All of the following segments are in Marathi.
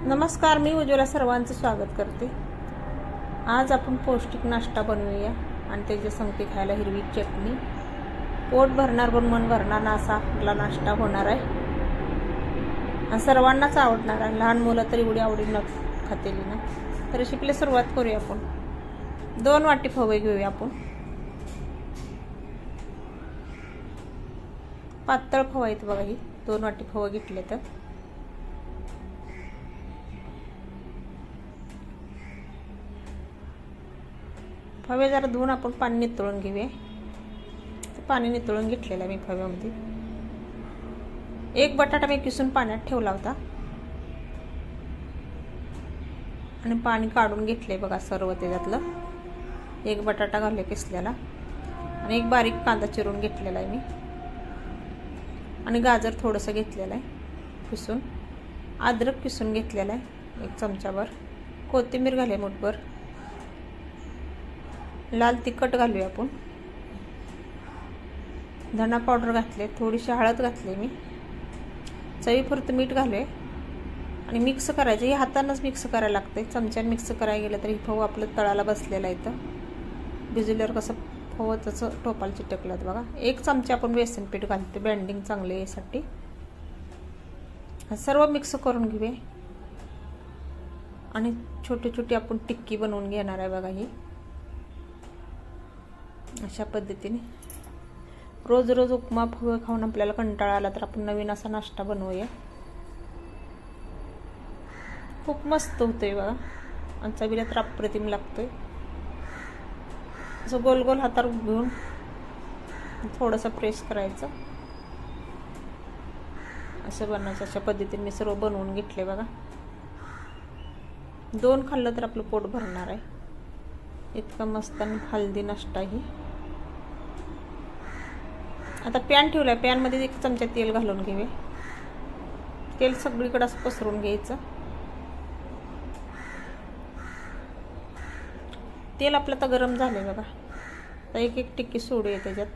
नमस्कार, मी उज्ज्वला सर्वांचं स्वागत करते। आज आपण पौष्टिक नाश्ता बनवूया आणि त्याच्या संगती खायला हिरवी चटणी। पोट भरणार पण मन भरणार ना असा आपला नाश्ता होणार आहे आणि सर्वांनाच आवडणार आहे। लहान मुलं तर एवढी आवडीने खातेली ना। तर रेसिपीला सुरुवात करूया आपण। 2 वाटी फवे घेऊया आपण। पातळ फवा आहेत बघा, ही 2 वाटी फवा घेतले तर फवे जरा धुवून आपण पाणी नितळून घेऊया। पाणी नितळून घेतलेलं मी फव्यामध्ये। एक बटाटा मी किसून पाण्यात ठेवला होता आणि पाणी काढून घेतले बघा सर्व त्याच्यातलं। एक बटाटा घालले किसलेला आणि एक बारीक कांदा चिरून घेतलेला आहे मी आणि गाजर थोडंसं घेतलेलं आहे किसून। अद्रक किसून घेतलेला आहे 1 चमचाभर। कोथिंबीर घाले मुठभर। लाल तिखट घालूया आपण। धना पावडर घातले, थोडीशी हळद घातली मी, चवीपुरतं मीठ घालूया आणि मिक्स करायचं। हे हातानंच मिक्स करायला लागते, चमच्याने मिक्स करायला गेलं तर ही फव आपलं तळाला बसलेला आहे। इथं भिजल्यावर कसं फव तसं टोपाला चिटकलं बघा। 1 चमचा आपण बेसन पीठ घालते, बँडिंग चांगले यासाठी। सर्व मिक्स करून घेऊया आणि छोटी छोटी आपण टिक्की बनवून घेणार आहे बघा। ही अशा पद्धतीने रोज रोज उपमा फवे खाऊन आपल्याला कंटाळा आला तर आपण नवीन असा नाश्ता बनवूया। खूप मस्त होतोय बघा आणि चवीला तर अप्रतिम लागतोय। असं गोल गोल हातावर घेऊन थोडंसं प्रेस करायचं, असं बनवायचं। अशा पद्धतीने मी सर्व बनवून घेतले बघा। 2 खाल्लं तर आपलं पोट भरणार आहे। इतका मस्त आणि हेल्दी नाश्ता ही। आता पॅन ठेवलाय, पॅन मध्ये 1 चमचा तेल घालून घेऊया। तेल सगळीकडे असं पसरून घ्यायचं। तेल आपलं तर गरम झालंय बघा। आता एक टिक्की सोडूया त्याच्यात।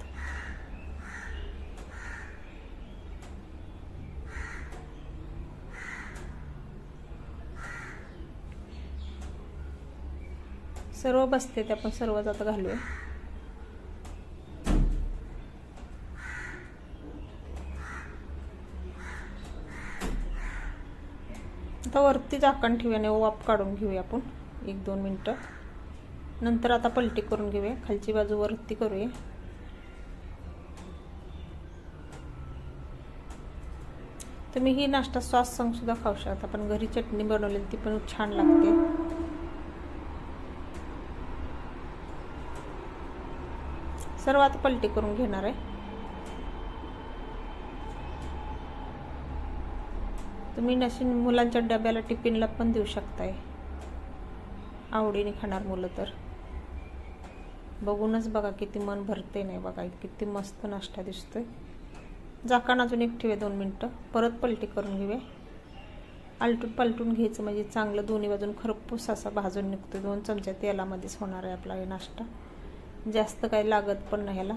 सर्व बसते ते आपण सर्वच आता घालूया। आता वरती झाकण ठेवूया, वाफ काढून घेऊया आपण 1-2 मिनिटं। नंतर आता पलटी करून घेऊया, खालची बाजू वरती करूया। तुम्ही ही नाश्ता सॉस संग सुद्धा खाऊ शकता, पण घरी चटणी बनवलेली ती पण छान लागते। सर्व आता पलटी करून घेणार आहे। तुम्ही नशीन मुलांच्या डब्याला टिफिनला पण देऊ शकताय, आवडीने खाणार मुलं तर। बघूनच बघा किती मन भरते नाही बघा, किती मस्त नाश्ता दिसतोय। झाकण अजून एक ठेवूया 2 मिनिटं, परत पलटी करून घेऊया। आलटून पलटून घ्यायचं म्हणजे चांगलं दोन्ही बाजून खरपूस असा भाजून निघतो। 2 चमचा तेलामध्येच होणार आहे आपला हे नाश्ता, जास्त काही लागत पण नाही ह्याला।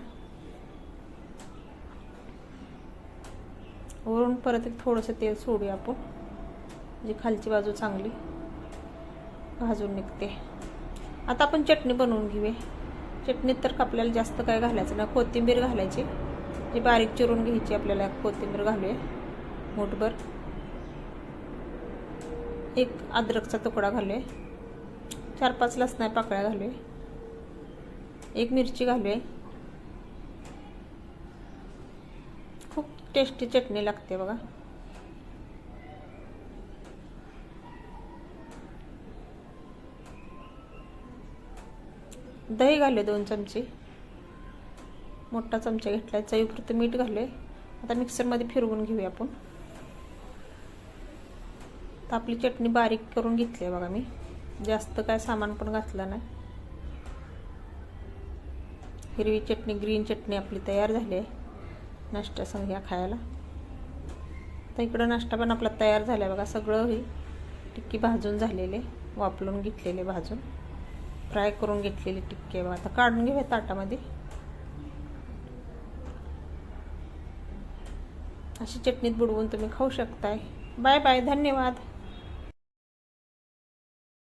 वरून परत एक थोडंसं तेल सोडूया आपण, म्हणजे खालची बाजू चांगली भाजून निघते। आता आपण चटणी बनवून घेऊया। चटणीत तर आपल्याला जास्त काय घालायचं ना, कोथिंबीर घालायची, जी बारीक चिरून घ्यायची आपल्याला। कोथिंबीर घालूया मुठभर। 1 अद्रकचा तुकडा घालूया, 4-5 लसणा पाकळ्या घालूया, 1 मिरची घालूया। खूप टेस्टी चटणी लागते बघा। दही घालूया 2 चमचे, मोठा चमचा घेतलाय। चवीपुरतं मीठ घालूया। आता मिक्सरमध्ये फिरवून घेऊया आपण। तर आपली चटणी बारीक करून घेतली आहे बघा मी, जास्त काय सामान पण घातलं नाही। हिरवी चटणी, ग्रीन चटणी आपली तयार झाली आहे नाश्त्यासंग ह्या खायला। तर इकडं नाश्ता पण आपला तयार झाला बघा। सगळं ही टिक्की भाजून झालेले, वापरून घेतलेले, भाजून फ्राय करून घेतलेली टिक्की बघा। आता काढून घेऊया ताटामध्ये। अशी चटणीत बुडवून तुम्ही खाऊ शकताय। बाय बाय, धन्यवाद।